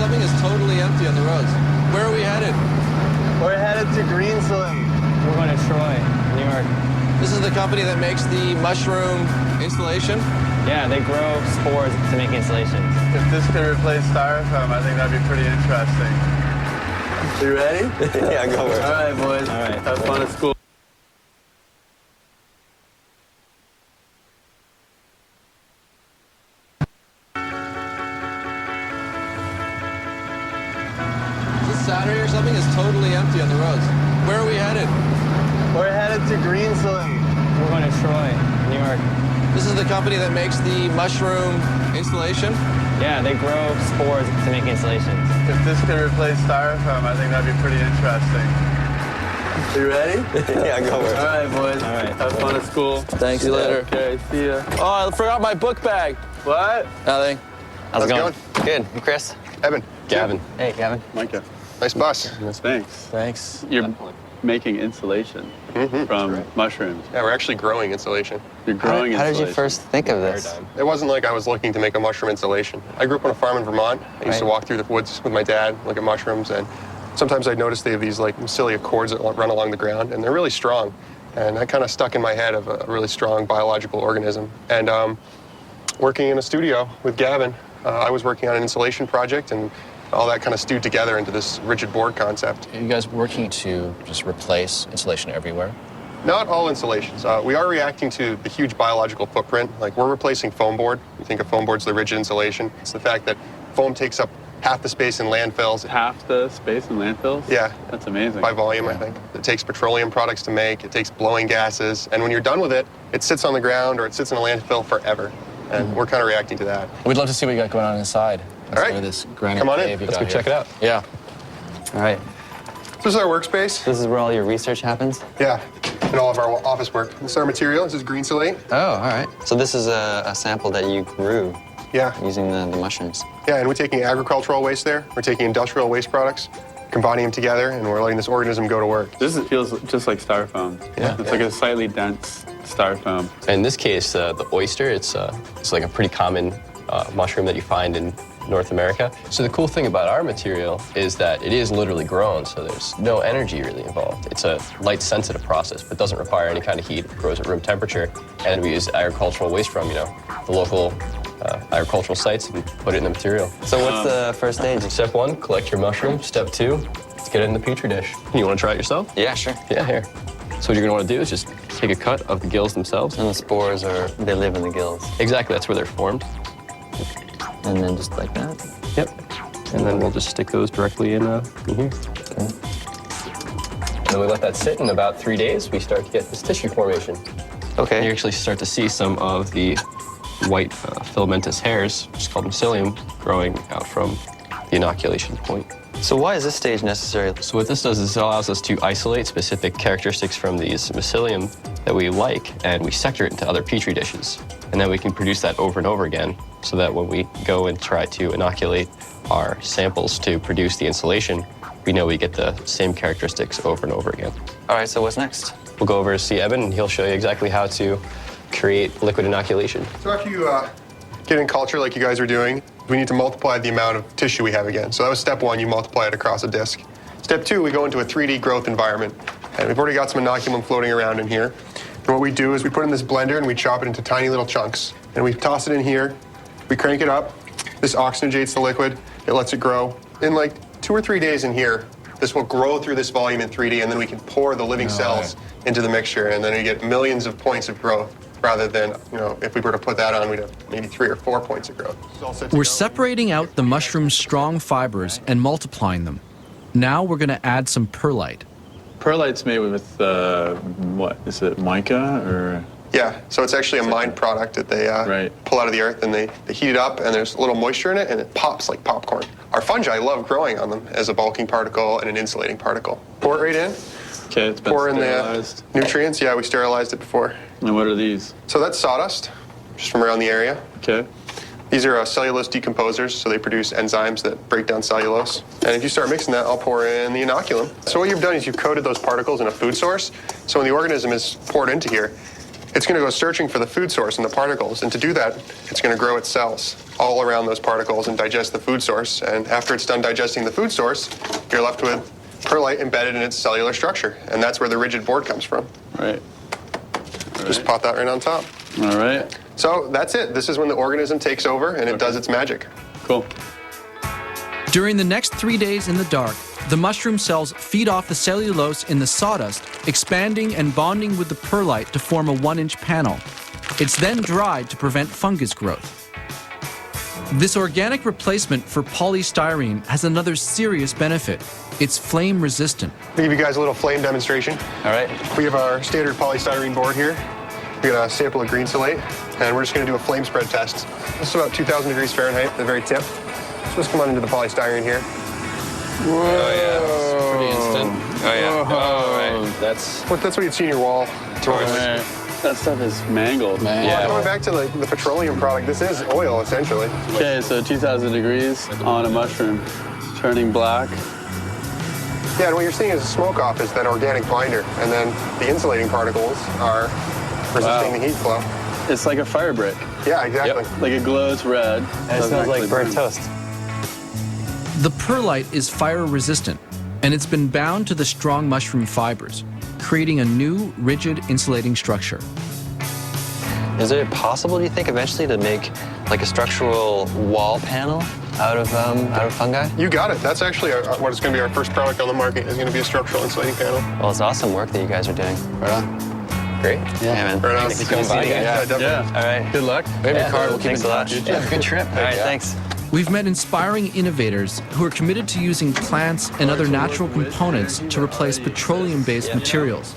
something is totally empty on the roads. Where are we headed? We're headed to Greenslade. We're going to Troy, New York. This is the company that makes the mushroom installation? Yeah, they grow spores to make installations. If this could replace styrofoam, I think that'd be pretty interesting. You ready? Yeah, go for it. All right, boys. All right. Have fun at school. Is this Saturday or something? It's totally empty on the roads. Where are we headed? We're headed to Greenslade. We're going to Troy, New York. This is the company that makes the mushroom installation? Yeah, they grow spores to make installations. If this could replace styrofoam, I think that'd be pretty interesting. You ready? Yeah, go for it. All right, boys. All right. Have fun at school. Thanks, see you later. Okay, see ya. Oh, I forgot my book bag. What? Nothing. How's it going? Good. I'm Chris. Evan. Gavin. Hey, Gavin. Micah. Nice bus. Thanks. Thanks. You're making insulation from mushrooms. Yeah, we're actually growing insulation. You're growing How did you insulation. first think of this? It wasn't like I was looking to make a mushroom insulation. I grew up on a farm in Vermont. I used to Right. walk through the woods with my dad, look at mushrooms, and sometimes I'd notice they have these like mycelia cords that run along the ground, and they're really strong. And that kind of stuck in my head of a really strong biological organism. And working in a studio with Gavin, I was working on an insulation project, and all that kind of stewed together into this rigid board concept. Are you guys working to just replace insulation everywhere? Not all insulations. We are reacting to the huge biological footprint. Like, we're replacing foam board. We think of foam board's the rigid insulation. It's the fact that foam takes up half the space in landfills. Half the space in landfills? Yeah. That's amazing. By volume, I think. It takes petroleum products to make, it takes blowing gases, and when you're done with it, it sits on the ground or it sits in a landfill forever. And we're kind of reacting to that. We'd love to see what you got going on inside. All right. Inside of this granite Come on in. cave you Let's got go here. check it out. Yeah. All right. This is our workspace. This is where all your research happens? Yeah, and all of our office work. This is our material. This is green slate. Oh, all right. So this is a sample that you grew Yeah. using the mushrooms. Yeah, and we're taking agricultural waste there. We're taking industrial waste products, combining them together, and we're letting this organism go to work. Feels just like styrofoam. Yeah. It's like a slightly dense styrofoam. In this case, the oyster, it's like a pretty common mushroom that you find in North America. So the cool thing about our material is that it is literally grown, so there's no energy really involved. It's a light-sensitive process, but doesn't require any kind of heat. It grows at room temperature, and we use agricultural waste from, the local agricultural sites and put it in the material. So what's the first stage? Step 1, collect your mushroom. Step 2, let's get it in the petri dish. You want to try it yourself? Yeah, sure. Yeah, here. So what you're going to want to do is just take a cut of the gills themselves. And the spores they live in the gills. Exactly, that's where they're formed. And then just like that? Yep. And then we'll just stick those directly in here. Okay. And then we let that sit, in about 3 days, we start to get this tissue formation. Okay. You actually start to see some of the white filamentous hairs, which is called mycelium, growing out from the inoculation point. So why is this stage necessary? So what this does is it allows us to isolate specific characteristics from these mycelium that we like, and we sector it into other petri dishes. And then we can produce that over and over again, so that when we go and try to inoculate our samples to produce the insulation, we know we get the same characteristics over and over again. All right, so what's next? We'll go over to see Evan, and he'll show you exactly how to create liquid inoculation. So after you get in culture like you guys are doing, we need to multiply the amount of tissue we have again. So that was step 1, you multiply it across a disc. Step 2, we go into a 3D growth environment. And we've already got some inoculum floating around in here. And what we do is we put it in this blender and we chop it into tiny little chunks. And we toss it in here, we crank it up. This oxygenates the liquid, it lets it grow. In like 2 or 3 days in here, this will grow through this volume in 3D, and then we can pour the living cells into the mixture, and then we get millions of points of growth, rather than, if we were to put that on, we'd have maybe 3 or 4 points of growth. We're separating out the mushroom's strong fibers and multiplying them. Now we're going to add some perlite. Perlite's made with, what, is it mica or? Yeah, so it's actually a mined product that they pull out of the earth, and they heat it up, and there's a little moisture in it, and it pops like popcorn. Our fungi love growing on them as a bulking particle and an insulating particle. Pour it right in. Okay, it's been Pour in sterilized. the nutrients. Yeah, we sterilized it before. And what are these? So that's sawdust, just from around the area. Okay. These are cellulose decomposers, so they produce enzymes that break down cellulose. And if you start mixing that, I'll pour in the inoculum. So what you've done is you've coated those particles in a food source, so when the organism is poured into here, It's going to go searching for the food source and the particles, and to do that, it's going to grow its cells all around those particles and digest the food source. And after it's done digesting the food source, you're left with perlite embedded in its cellular structure, and that's where the rigid board comes from. Right. Just pop that right on top. All right. So that's it. This is when the organism takes over and it does its magic. Cool. During the next 3 days in the dark, the mushroom cells feed off the cellulose in the sawdust, expanding and bonding with the perlite to form a 1-inch panel. It's then dried to prevent fungus growth. This organic replacement for polystyrene has another serious benefit. It's flame resistant. I'll give you guys a little flame demonstration. All right. We have our standard polystyrene board here. We got a sample of green slate, and we're just going to do a flame spread test. This is about 2,000 degrees Fahrenheit at the very tip. So let's come on into the polystyrene here. Whoa. Oh, yeah. It's pretty instant. Oh, yeah. Oh, right. That's That's what you'd see in your wall. Right. That stuff is mangled. yeah. Going back to the petroleum product, this is oil, essentially. Okay, so 2,000 degrees on a mushroom, turning black. Yeah, and what you're seeing as a smoke off is that organic binder, and then the insulating particles are resisting the heat flow. It's like a fire brick. Yeah, exactly. Like it glows red. And it Doesn't smells like actually burnt burn. toast. The perlite is fire resistant, and it's been bound to the strong mushroom fibers, creating a new, rigid insulating structure. Is it possible, do you think, eventually to make like a structural wall panel out of fungi? You got it. That's actually what is going to be our first product on the market. Is going to be a structural insulating panel. Well, it's awesome work that you guys are doing. Right on. Great. Yeah, man. Right on. Thanks for coming by, guys. definitely. Yeah. All right. Good luck. Maybe Yeah, Carl will keep thanks in a lot. touch. Yeah, good trip. All right, thanks. We've met inspiring innovators who are committed to using plants and other natural components to replace petroleum-based materials.